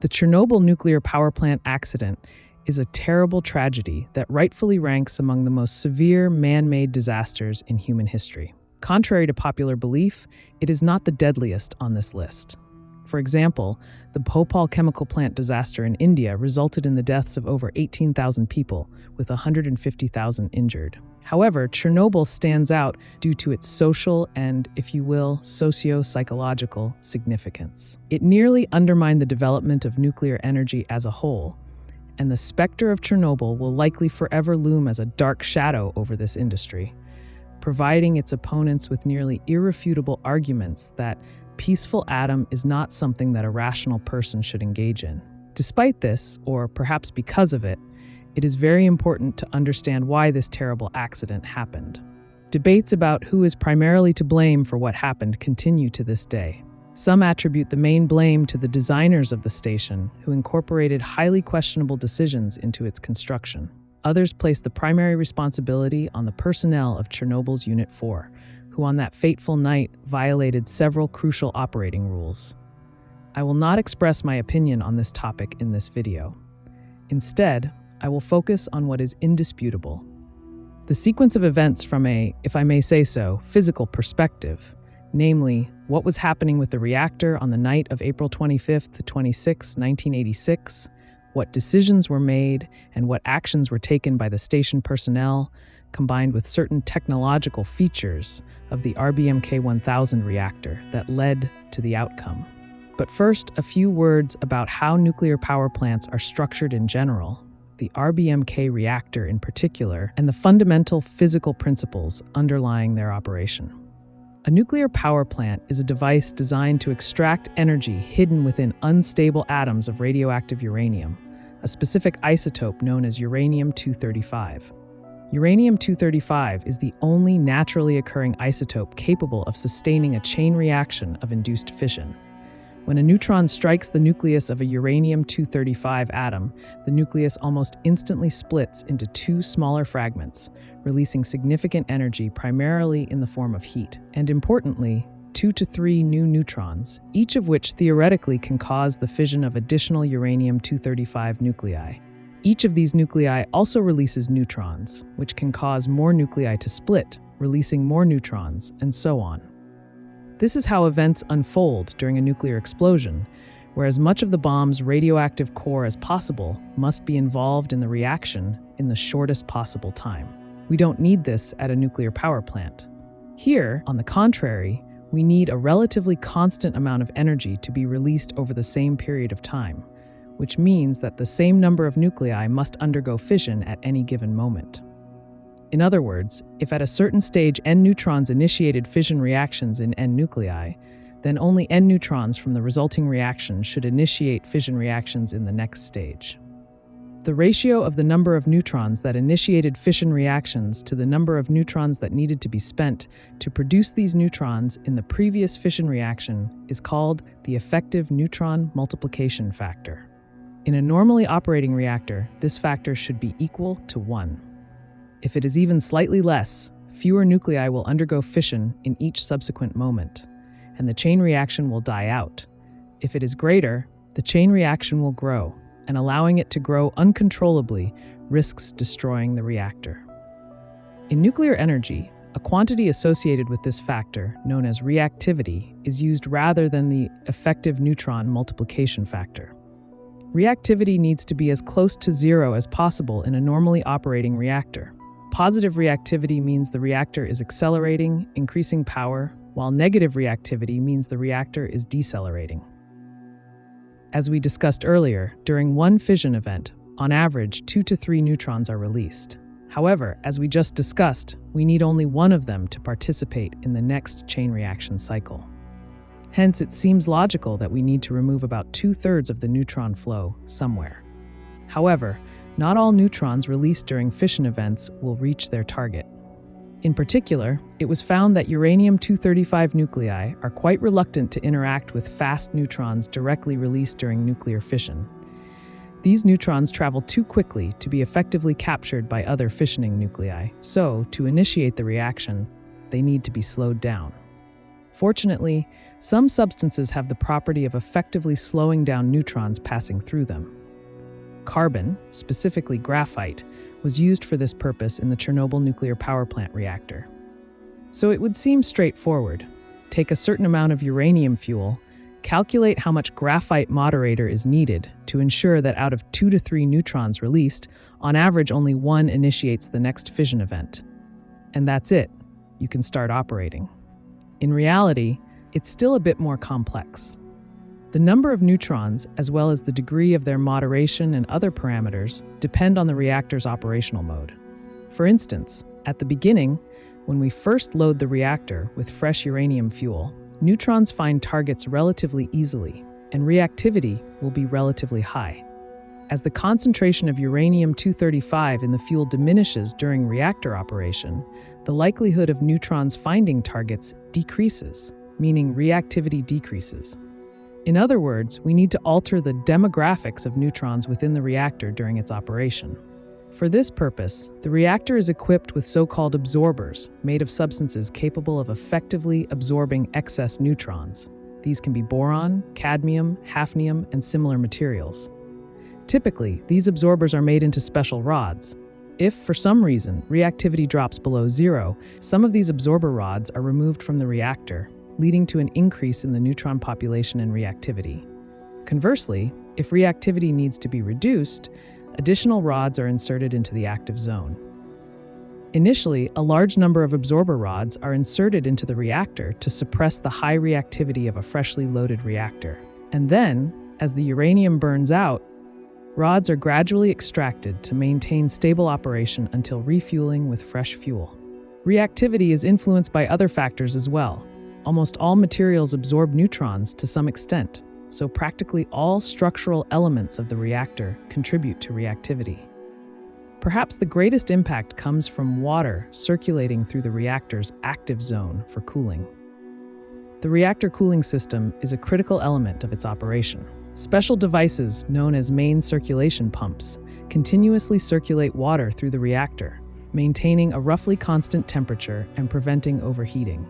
The Chernobyl nuclear power plant accident is a terrible tragedy that rightfully ranks among the most severe man-made disasters in human history. Contrary to popular belief, it is not the deadliest on this list. For example, the Bhopal chemical plant disaster in India resulted in the deaths of over 18,000 people, with 150,000 injured. However, Chernobyl stands out due to its social and, if you will, socio-psychological significance. It nearly undermined the development of nuclear energy as a whole, and the specter of Chernobyl will likely forever loom as a dark shadow over this industry, providing its opponents with nearly irrefutable arguments that peaceful atom is not something that a rational person should engage in. Despite this, or perhaps because of it, it is very important to understand why this terrible accident happened. Debates about who is primarily to blame for what happened continue to this day. Some attribute the main blame to the designers of the station, who incorporated highly questionable decisions into its construction. Others place the primary responsibility on the personnel of Chernobyl's Unit 4, who on that fateful night violated several crucial operating rules. I will not express my opinion on this topic in this video. Instead, I will focus on what is indisputable. The sequence of events from a, if I may say so, physical perspective, namely, what was happening with the reactor on the night of April 25th to 26, 1986, what decisions were made, and what actions were taken by the station personnel, combined with certain technological features of the RBMK 1000 reactor that led to the outcome. But first, a few words about how nuclear power plants are structured in general, the RBMK reactor in particular, and the fundamental physical principles underlying their operation. A nuclear power plant is a device designed to extract energy hidden within unstable atoms of radioactive uranium, a specific isotope known as uranium-235. Uranium-235 is the only naturally occurring isotope capable of sustaining a chain reaction of induced fission. When a neutron strikes the nucleus of a uranium-235 atom, the nucleus almost instantly splits into two smaller fragments, releasing significant energy primarily in the form of heat, and importantly, 2 to 3 new neutrons, each of which theoretically can cause the fission of additional uranium-235 nuclei. Each of these nuclei also releases neutrons, which can cause more nuclei to split, releasing more neutrons, and so on. This is how events unfold during a nuclear explosion, where as much of the bomb's radioactive core as possible must be involved in the reaction in the shortest possible time. We don't need this at a nuclear power plant. Here, on the contrary, we need a relatively constant amount of energy to be released over the same period of time, which means that the same number of nuclei must undergo fission at any given moment. In other words, if at a certain stage N neutrons initiated fission reactions in N nuclei, then only N neutrons from the resulting reaction should initiate fission reactions in the next stage. The ratio of the number of neutrons that initiated fission reactions to the number of neutrons that needed to be spent to produce these neutrons in the previous fission reaction is called the effective neutron multiplication factor. In a normally operating reactor, this factor should be equal to 1. If it is even slightly less, fewer nuclei will undergo fission in each subsequent moment, and the chain reaction will die out. If it is greater, the chain reaction will grow, and allowing it to grow uncontrollably risks destroying the reactor. In nuclear energy, a quantity associated with this factor, known as reactivity, is used rather than the effective neutron multiplication factor. Reactivity needs to be as close to 0 as possible in a normally operating reactor. Positive reactivity means the reactor is accelerating, increasing power, while negative reactivity means the reactor is decelerating. As we discussed earlier, during one fission event, on average 2 to 3 neutrons are released. However, as we just discussed, we need only one of them to participate in the next chain reaction cycle. Hence, it seems logical that we need to remove about 2/3 of the neutron flow somewhere. However, not all neutrons released during fission events will reach their target. In particular, it was found that uranium-235 nuclei are quite reluctant to interact with fast neutrons directly released during nuclear fission. These neutrons travel too quickly to be effectively captured by other fissioning nuclei, so to initiate the reaction, they need to be slowed down. Fortunately, Some substances have the property of effectively slowing down neutrons passing through them. Carbon, specifically graphite, was used for this purpose in the Chernobyl Nuclear Power Plant reactor. So it would seem straightforward. Take a certain amount of uranium fuel, calculate how much graphite moderator is needed to ensure that out of 2 to 3 neutrons released, on average only 1 initiates the next fission event. And that's it. You can start operating. In reality, it's still a bit more complex. The number of neutrons, as well as the degree of their moderation and other parameters, depend on the reactor's operational mode. For instance, at the beginning, when we first load the reactor with fresh uranium fuel, neutrons find targets relatively easily, and reactivity will be relatively high. As the concentration of uranium-235 in the fuel diminishes during reactor operation, the likelihood of neutrons finding targets decreases, meaning reactivity decreases. In other words, we need to alter the demographics of neutrons within the reactor during its operation. For this purpose, the reactor is equipped with so-called absorbers made of substances capable of effectively absorbing excess neutrons. These can be boron, cadmium, hafnium, and similar materials. Typically, these absorbers are made into special rods. If, for some reason, reactivity drops below 0, some of these absorber rods are removed from the reactor, leading to an increase in the neutron population and reactivity. Conversely, if reactivity needs to be reduced, additional rods are inserted into the active zone. Initially, a large number of absorber rods are inserted into the reactor to suppress the high reactivity of a freshly loaded reactor. And then, as the uranium burns out, rods are gradually extracted to maintain stable operation until refueling with fresh fuel. Reactivity is influenced by other factors as well. Almost all materials absorb neutrons to some extent, so practically all structural elements of the reactor contribute to reactivity. Perhaps the greatest impact comes from water circulating through the reactor's active zone for cooling. The reactor cooling system is a critical element of its operation. Special devices, known as main circulation pumps, continuously circulate water through the reactor, maintaining a roughly constant temperature and preventing overheating.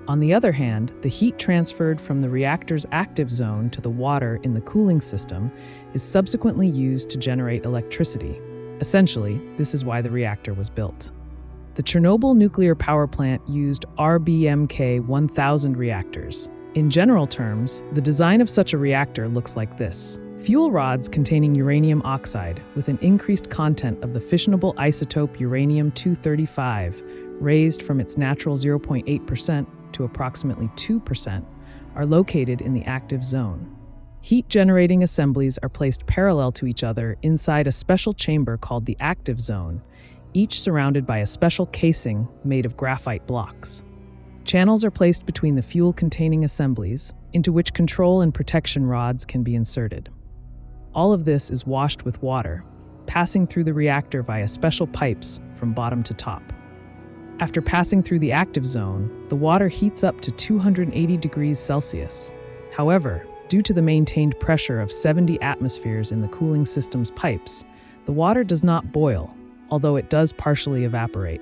On the other hand, the heat transferred from the reactor's active zone to the water in the cooling system is subsequently used to generate electricity. Essentially, this is why the reactor was built. The Chernobyl Nuclear Power Plant used RBMK 1000 reactors. In general terms, the design of such a reactor looks like this. Fuel rods containing uranium oxide with an increased content of the fissionable isotope uranium-235, raised from its natural 0.8% to approximately 2%, are located in the active zone. Heat-generating assemblies are placed parallel to each other inside a special chamber called the active zone, each surrounded by a special casing made of graphite blocks. Channels are placed between the fuel-containing assemblies, into which control and protection rods can be inserted. All of this is washed with water, passing through the reactor via special pipes from bottom to top. After passing through the active zone, the water heats up to 280 degrees Celsius. However, due to the maintained pressure of 70 atmospheres in the cooling system's pipes, the water does not boil, although it does partially evaporate.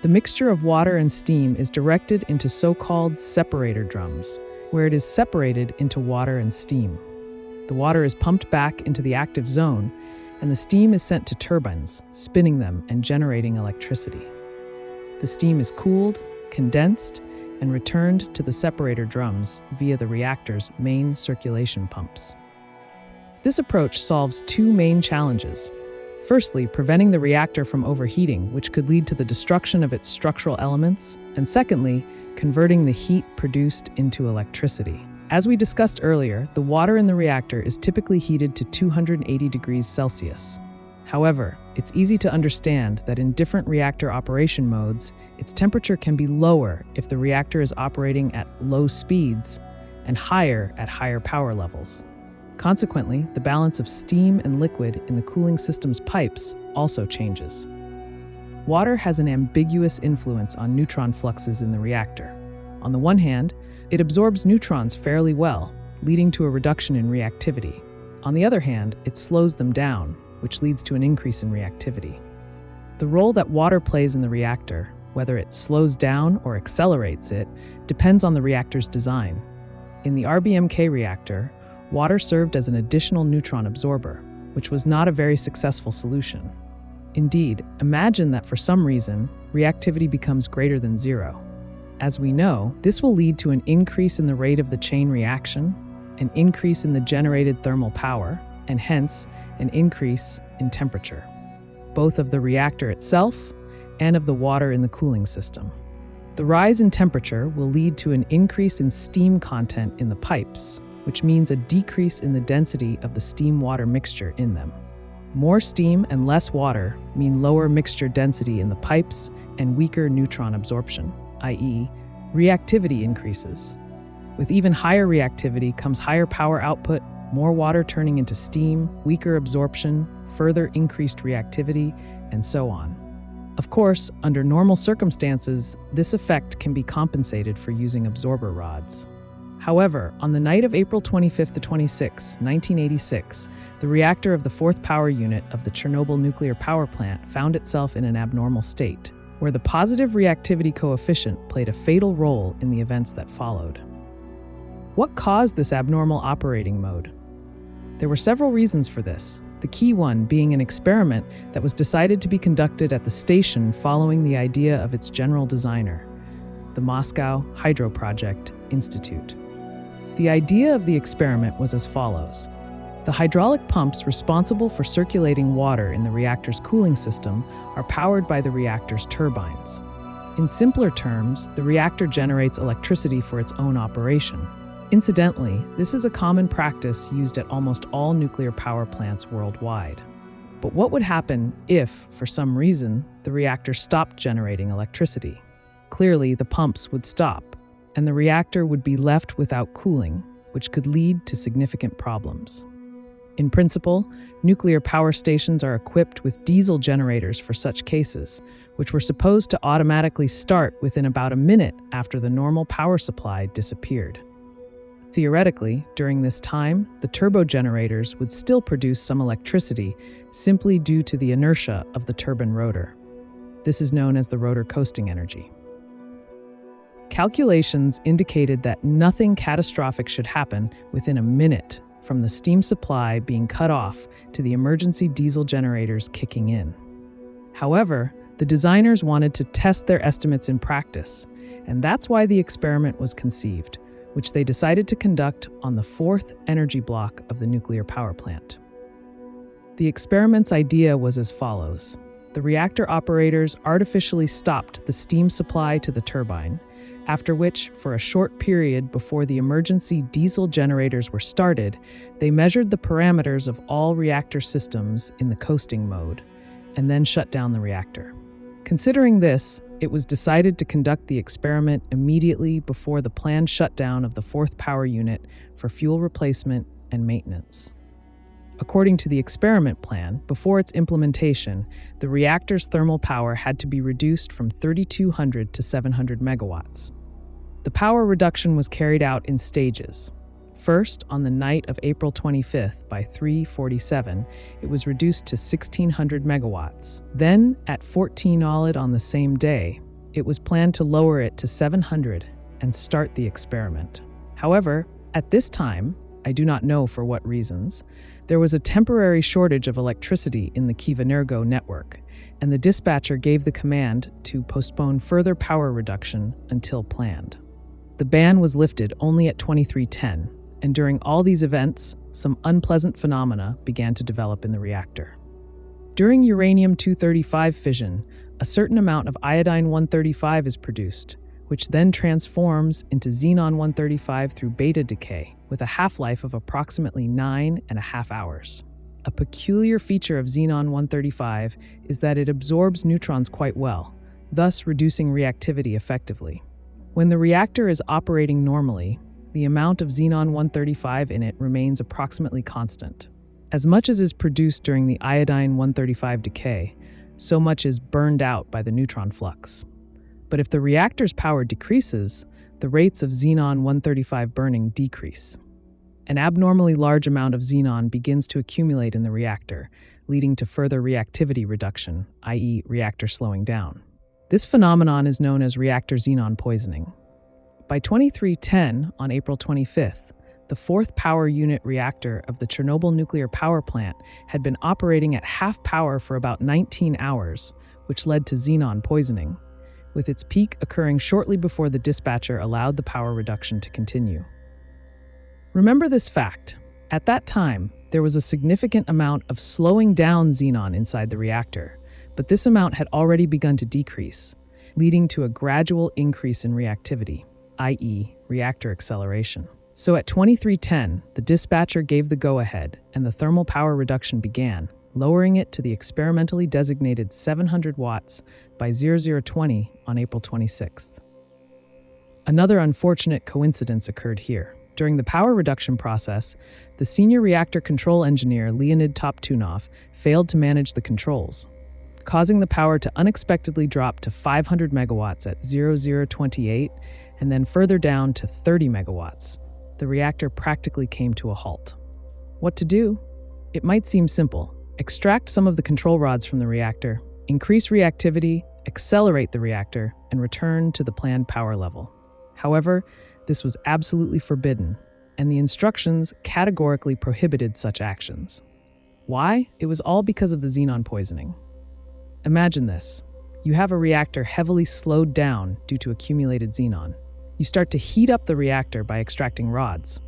The mixture of water and steam is directed into so-called separator drums, where it is separated into water and steam. The water is pumped back into the active zone, and the steam is sent to turbines, spinning them and generating electricity. The steam is cooled, condensed, and returned to the separator drums via the reactor's main circulation pumps. This approach solves two main challenges. Firstly, preventing the reactor from overheating, which could lead to the destruction of its structural elements, and secondly, converting the heat produced into electricity. As we discussed earlier, the water in the reactor is typically heated to 280 degrees Celsius. However, it's easy to understand that in different reactor operation modes, its temperature can be lower if the reactor is operating at low speeds and higher at higher power levels. Consequently, the balance of steam and liquid in the cooling system's pipes also changes. Water has an ambiguous influence on neutron fluxes in the reactor. On the one hand, it absorbs neutrons fairly well, leading to a reduction in reactivity. On the other hand, it slows them down, which leads to an increase in reactivity. The role that water plays in the reactor, Whether it slows down or accelerates it depends on the reactor's design. In the RBMK reactor, water served as an additional neutron absorber, which was not a very successful solution. Indeed, imagine that for some reason, reactivity becomes greater than zero. As we know, this will lead to an increase in the rate of the chain reaction, an increase in the generated thermal power, and hence, an increase in temperature, both of the reactor itself and of the water in the cooling system. The rise in temperature will lead to an increase in steam content in the pipes, which means a decrease in the density of the steam-water mixture in them. More steam and less water mean lower mixture density in the pipes and weaker neutron absorption, i.e., reactivity increases. With even higher reactivity comes higher power output, more water turning into steam, weaker absorption, further increased reactivity, and so on. Of course, under normal circumstances, this effect can be compensated for using absorber rods. However, on the night of April 25 to 26, 1986, the reactor of the fourth power unit of the Chernobyl Nuclear Power Plant found itself in an abnormal state, where the positive reactivity coefficient played a fatal role in the events that followed. What caused this abnormal operating mode? There were several reasons for this, the key one being an experiment that was decided to be conducted at the station following the idea of its general designer, the Moscow Hydro Project Institute. The idea of the experiment was as follows. The hydraulic pumps responsible for circulating water in the reactor's cooling system are powered by the reactor's turbines. In simpler terms, the reactor generates electricity for its own operation. Incidentally, this is a common practice used at almost all nuclear power plants worldwide. But what would happen if, for some reason, the reactor stopped generating electricity? Clearly, the pumps would stop, and the reactor would be left without cooling, which could lead to significant problems. In principle, nuclear power stations are equipped with diesel generators for such cases, which were supposed to automatically start within about a minute after the normal power supply disappeared. Theoretically, during this time, the turbogenerators would still produce some electricity simply due to the inertia of the turbine rotor. This is known as the rotor coasting energy. Calculations indicated that nothing catastrophic should happen within a minute from the steam supply being cut off to the emergency diesel generators kicking in. However, the designers wanted to test their estimates in practice, and that's why the experiment was conceived, which they decided to conduct on the fourth energy block of the nuclear power plant. The experiment's idea was as follows. The reactor operators artificially stopped the steam supply to the turbine, after which, for a short period before the emergency diesel generators were started, they measured the parameters of all reactor systems in the coasting mode, and then shut down the reactor. Considering this, it was decided to conduct the experiment immediately before the planned shutdown of the fourth power unit for fuel replacement and maintenance. According to the experiment plan, before its implementation, the reactor's thermal power had to be reduced from 3,200 to 700 megawatts. The power reduction was carried out in stages. First, on the night of April 25th by 3:47, it was reduced to 1,600 megawatts. Then, at 14:00 on the same day, it was planned to lower it to 700 and start the experiment. However, at this time, I do not know for what reasons, there was a temporary shortage of electricity in the Kyivenergo network, and the dispatcher gave the command to postpone further power reduction until planned. The ban was lifted only at 23:10, and during all these events, some unpleasant phenomena began to develop in the reactor. During uranium-235 fission, a certain amount of iodine-135 is produced, which then transforms into Xenon-135 through beta decay, with a half-life of approximately 9.5 hours. A peculiar feature of Xenon-135 is that it absorbs neutrons quite well, thus reducing reactivity effectively. When the reactor is operating normally, the amount of Xenon-135 in it remains approximately constant. As much as is produced during the iodine-135 decay, so much is burned out by the neutron flux. But if the reactor's power decreases, the rates of Xenon-135 burning decrease. An abnormally large amount of xenon begins to accumulate in the reactor, leading to further reactivity reduction, i.e., reactor slowing down. This phenomenon is known as reactor xenon poisoning. By 2310, on April 25th, the fourth power unit reactor of the Chernobyl Nuclear Power Plant had been operating at half power for about 19 hours, which led to xenon poisoning, with its peak occurring shortly before the dispatcher allowed the power reduction to continue. Remember this fact: at that time, there was a significant amount of slowing down xenon inside the reactor, but this amount had already begun to decrease, leading to a gradual increase in reactivity, i.e., reactor acceleration. So at 2310, the dispatcher gave the go-ahead and the thermal power reduction began, lowering it to the experimentally designated 700 watts by 0020 on April 26th. Another unfortunate coincidence occurred here. During the power reduction process, the senior reactor control engineer Leonid Toptunov failed to manage the controls, causing the power to unexpectedly drop to 500 megawatts at 0028 and then further down to 30 megawatts. The reactor practically came to a halt. What to do? It might seem simple. Extract some of the control rods from the reactor, increase reactivity, accelerate the reactor, and return to the planned power level. However, this was absolutely forbidden, and the instructions categorically prohibited such actions. Why? It was all because of the xenon poisoning. Imagine this. You have a reactor heavily slowed down due to accumulated xenon. You start to heat up the reactor by extracting rods.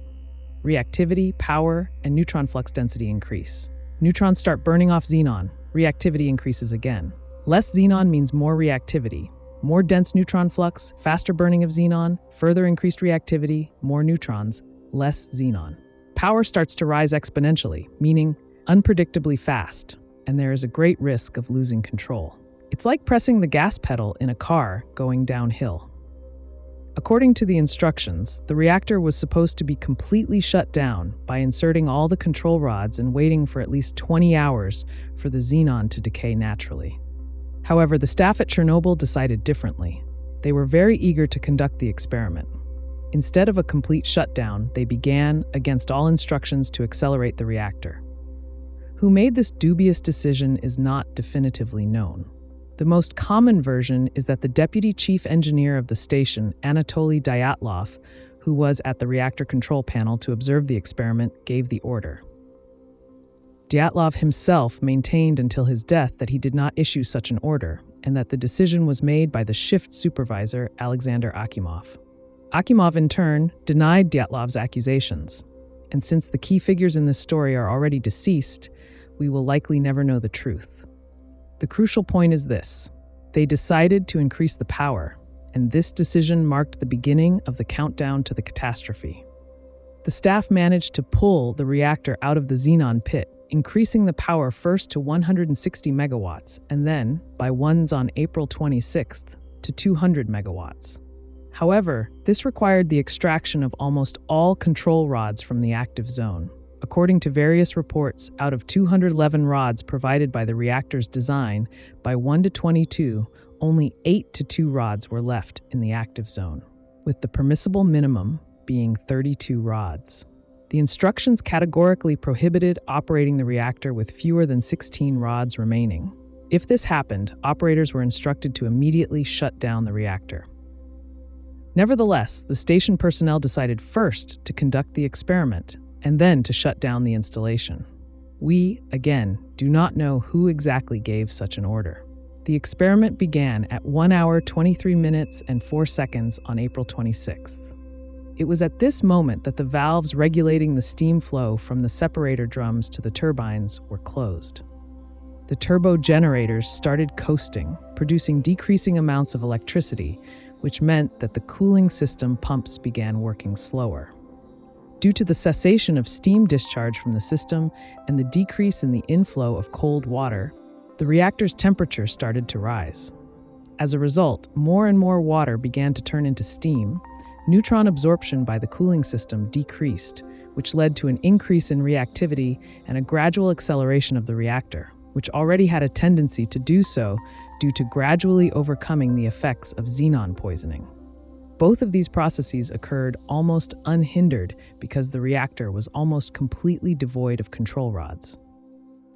Reactivity, power, and neutron flux density increase. Neutrons start burning off xenon. Reactivity increases again. Less xenon means more reactivity. More dense neutron flux, faster burning of xenon, further increased reactivity, more neutrons, less xenon. Power starts to rise exponentially, meaning unpredictably fast, and there is a great risk of losing control. It's like pressing the gas pedal in a car going downhill. According to the instructions, the reactor was supposed to be completely shut down by inserting all the control rods and waiting for at least 20 hours for the xenon to decay naturally. However, the staff at Chernobyl decided differently. They were very eager to conduct the experiment. Instead of a complete shutdown, they began, against all instructions, to accelerate the reactor. Who made this dubious decision is not definitively known. The most common version is that the deputy chief engineer of the station, Anatoly Dyatlov, who was at the reactor control panel to observe the experiment, gave the order. Dyatlov himself maintained until his death that he did not issue such an order, and that the decision was made by the shift supervisor, Alexander Akimov. Akimov, in turn, denied Dyatlov's accusations, and since the key figures in this story are already deceased, we will likely never know the truth. The crucial point is this: they decided to increase the power, and this decision marked the beginning of the countdown to the catastrophe. The staff managed to pull the reactor out of the xenon pit, increasing the power first to 160 megawatts and then, by ones on April 26th, to 200 megawatts. However, this required the extraction of almost all control rods from the active zone. According to various reports, out of 211 rods provided by the reactor's design, by 1 to 22, only 8 to 2 rods were left in the active zone, with the permissible minimum being 32 rods. The instructions categorically prohibited operating the reactor with fewer than 16 rods remaining. If this happened, operators were instructed to immediately shut down the reactor. Nevertheless, the station personnel decided first to conduct the experiment and then to shut down the installation. We, again, do not know who exactly gave such an order. The experiment began at 1 hour, 23 minutes, and 4 seconds on April 26th. It was at this moment that the valves regulating the steam flow from the separator drums to the turbines were closed. The turbo generators started coasting, producing decreasing amounts of electricity, which meant that the cooling system pumps began working slower. Due to the cessation of steam discharge from the system and the decrease in the inflow of cold water, the reactor's temperature started to rise. As a result, more and more water began to turn into steam. Neutron absorption by the cooling system decreased, which led to an increase in reactivity and a gradual acceleration of the reactor, which already had a tendency to do so due to gradually overcoming the effects of xenon poisoning. Both of these processes occurred almost unhindered because the reactor was almost completely devoid of control rods.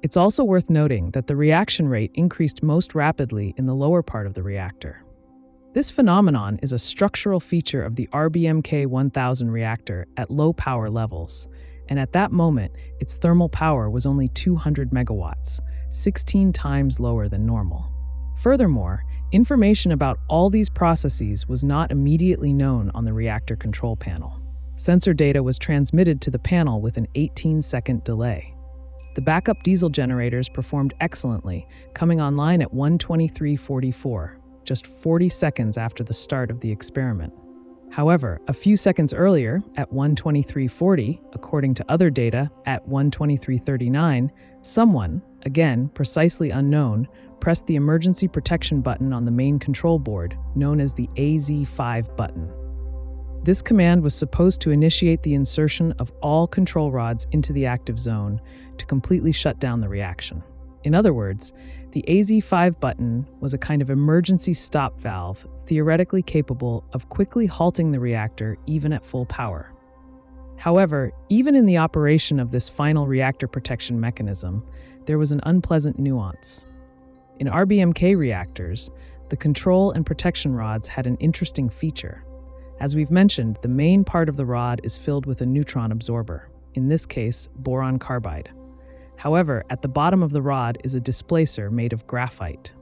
It's also worth noting that the reaction rate increased most rapidly in the lower part of the reactor. This phenomenon is a structural feature of the RBMK 1000 reactor at low power levels, and at that moment, its thermal power was only 200 megawatts, 16 times lower than normal. Furthermore, information about all these processes was not immediately known on the reactor control panel. Sensor data was transmitted to the panel with an 18-second delay. The backup diesel generators performed excellently, coming online at 1:23:44, just 40 seconds after the start of the experiment. However, a few seconds earlier, at 1:23:40, according to other data, at 1:23:39, someone, again precisely unknown, pressed the emergency protection button on the main control board, known as the AZ5 button. This command was supposed to initiate the insertion of all control rods into the active zone to completely shut down the reaction. In other words, the AZ5 button was a kind of emergency stop valve, theoretically capable of quickly halting the reactor even at full power. However, even in the operation of this final reactor protection mechanism, there was an unpleasant nuance. In RBMK reactors, the control and protection rods had an interesting feature. As we've mentioned, the main part of the rod is filled with a neutron absorber, in this case, boron carbide. However, at the bottom of the rod is a displacer made of graphite.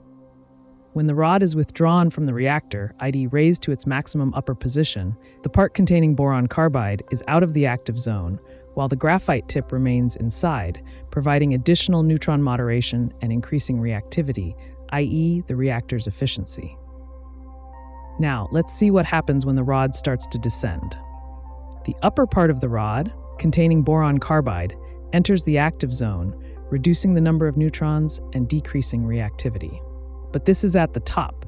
When the rod is withdrawn from the reactor, i.e. raised to its maximum upper position, the part containing boron carbide is out of the active zone, while the graphite tip remains inside, providing additional neutron moderation and increasing reactivity, i.e. the reactor's efficiency. Now, let's see what happens when the rod starts to descend. The upper part of the rod, containing boron carbide, enters the active zone, reducing the number of neutrons and decreasing reactivity. But this is at the top.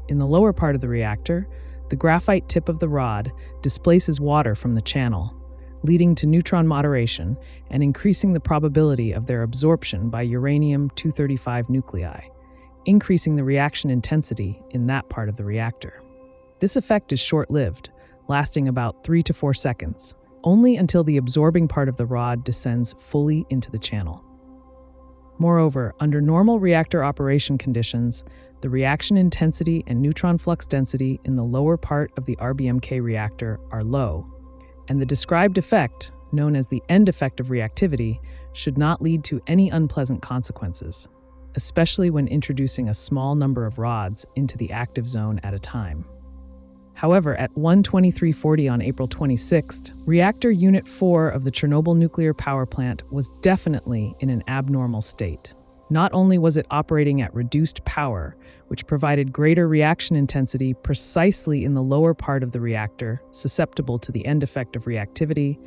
In the lower part of the reactor, the graphite tip of the rod displaces water from the channel, leading to neutron moderation and increasing the probability of their absorption by uranium-235 nuclei, increasing the reaction intensity in that part of the reactor. This effect is short-lived, lasting about 3 to 4 seconds, only until the absorbing part of the rod descends fully into the channel. Moreover, under normal reactor operation conditions, the reaction intensity and neutron flux density in the lower part of the RBMK reactor are low, and the described effect, known as the end effect of reactivity, should not lead to any unpleasant consequences, especially when introducing a small number of rods into the active zone at a time. However, at 1:23:40 on April 26th, Reactor Unit 4 of the Chernobyl Nuclear Power Plant was definitely in an abnormal state. Not only was it operating at reduced power, which provided greater reaction intensity precisely in the lower part of the reactor, susceptible to the end effect of reactivity,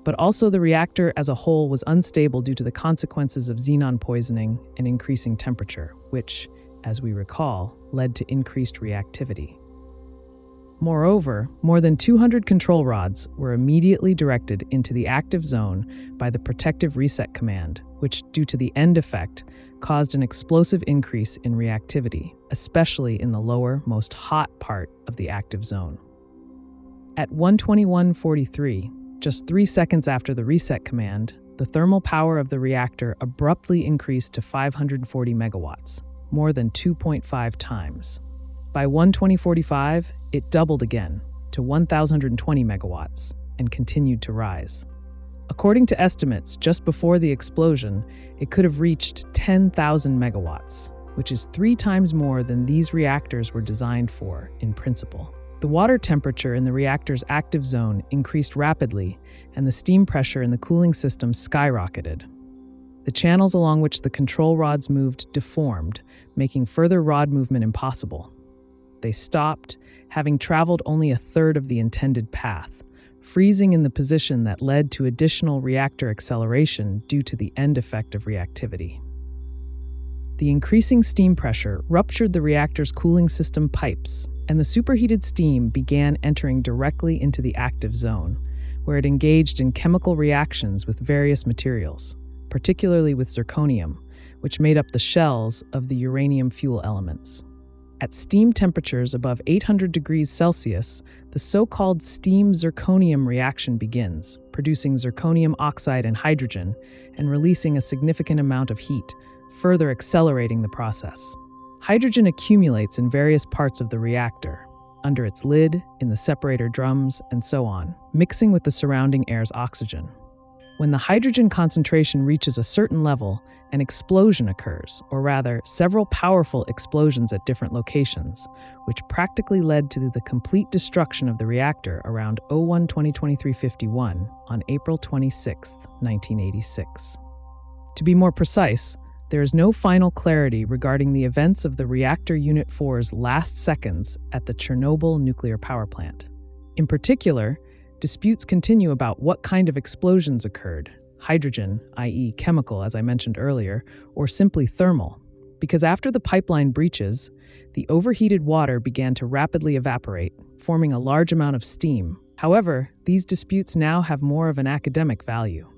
but also the reactor as a whole was unstable due to the consequences of xenon poisoning and increasing temperature, which, as we recall, led to increased reactivity. Moreover, more than 200 control rods were immediately directed into the active zone by the protective reset command, which, due to the end effect, caused an explosive increase in reactivity, especially in the lower, most hot part of the active zone. At 1:21:43, just 3 seconds after the reset command, the thermal power of the reactor abruptly increased to 540 megawatts, more than 2.5 times. By 1:20:45, it doubled again to 1,020 megawatts and continued to rise. According to estimates, just before the explosion, it could have reached 10,000 megawatts, which is 3 times more than these reactors were designed for in principle. The water temperature in the reactor's active zone increased rapidly, and the steam pressure in the cooling system skyrocketed. The channels along which the control rods moved deformed, making further rod movement impossible. They stopped, having traveled only a third of the intended path, freezing in the position that led to additional reactor acceleration due to the end effect of reactivity. The increasing steam pressure ruptured the reactor's cooling system pipes, and the superheated steam began entering directly into the active zone, where it engaged in chemical reactions with various materials, particularly with zirconium, which made up the shells of the uranium fuel elements. At steam temperatures above 800 degrees Celsius, the so-called steam zirconium reaction begins, producing zirconium oxide and hydrogen, and releasing a significant amount of heat, further accelerating the process. Hydrogen accumulates in various parts of the reactor, under its lid, in the separator drums, and so on, mixing with the surrounding air's oxygen. When the hydrogen concentration reaches a certain level, an explosion occurs, or rather, several powerful explosions at different locations, which practically led to the complete destruction of the reactor around 01-2023-51 on April 26, 1986. To be more precise, there is no final clarity regarding the events of the Reactor Unit 4's last seconds at the Chernobyl Nuclear Power Plant. In particular, disputes continue about what kind of explosions occurred, hydrogen, i.e. chemical as I mentioned earlier, or simply thermal, because after the pipeline breaches, the overheated water began to rapidly evaporate, forming a large amount of steam. However, these disputes now have more of an academic value.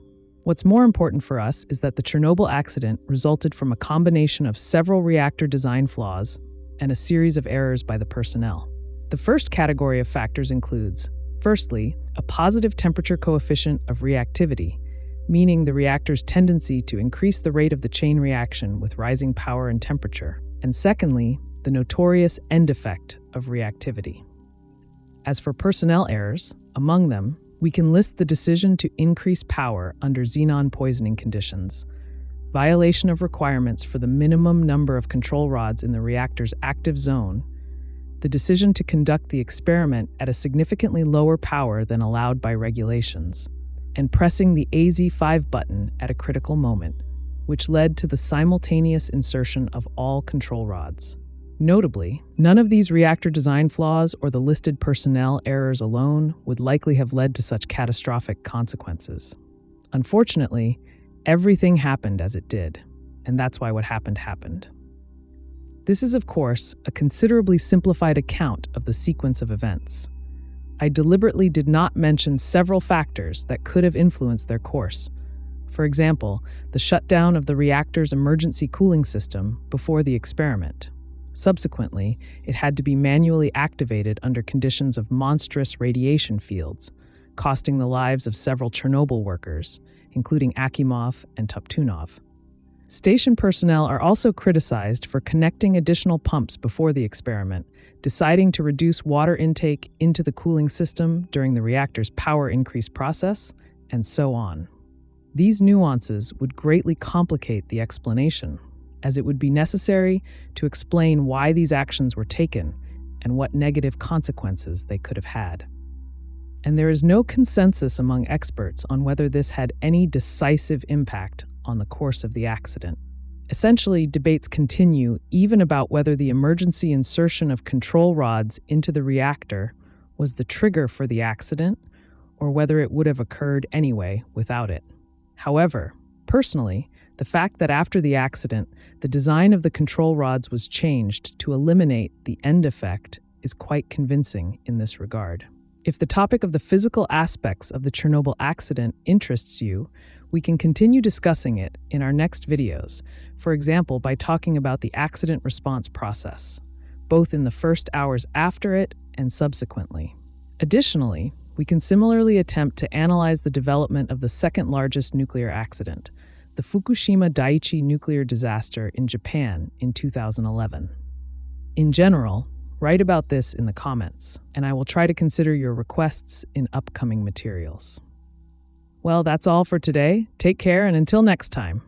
What's more important for us is that the Chernobyl accident resulted from a combination of several reactor design flaws and a series of errors by the personnel. The first category of factors includes, firstly, a positive temperature coefficient of reactivity, meaning the reactor's tendency to increase the rate of the chain reaction with rising power and temperature, and secondly, the notorious end effect of reactivity. As for personnel errors, among them, we can list the decision to increase power under xenon poisoning conditions, violation of requirements for the minimum number of control rods in the reactor's active zone, the decision to conduct the experiment at a significantly lower power than allowed by regulations, and pressing the AZ5 button at a critical moment, which led to the simultaneous insertion of all control rods. Notably, none of these reactor design flaws or the listed personnel errors alone would likely have led to such catastrophic consequences. Unfortunately, everything happened as it did, and that's why what happened happened. This is, of course, a considerably simplified account of the sequence of events. I deliberately did not mention several factors that could have influenced their course. For example, the shutdown of the reactor's emergency cooling system before the experiment. Subsequently, it had to be manually activated under conditions of monstrous radiation fields, costing the lives of several Chernobyl workers, including Akimov and Toptunov. Station personnel are also criticized for connecting additional pumps before the experiment, deciding to reduce water intake into the cooling system during the reactor's power increase process, and so on. These nuances would greatly complicate the explanation, as it would be necessary to explain why these actions were taken and what negative consequences they could have had. And there is no consensus among experts on whether this had any decisive impact on the course of the accident. Essentially, debates continue even about whether the emergency insertion of control rods into the reactor was the trigger for the accident or whether it would have occurred anyway without it. However, personally, the fact that after the accident, the design of the control rods was changed to eliminate the end effect is quite convincing in this regard. If the topic of the physical aspects of the Chernobyl accident interests you, we can continue discussing it in our next videos, for example by talking about the accident response process, both in the first hours after it and subsequently. Additionally, we can similarly attempt to analyze the development of the second largest nuclear accident, the Fukushima Daiichi nuclear disaster in Japan in 2011. In general, write about this in the comments, and I will try to consider your requests in upcoming materials. Well, that's all for today. Take care, and until next time.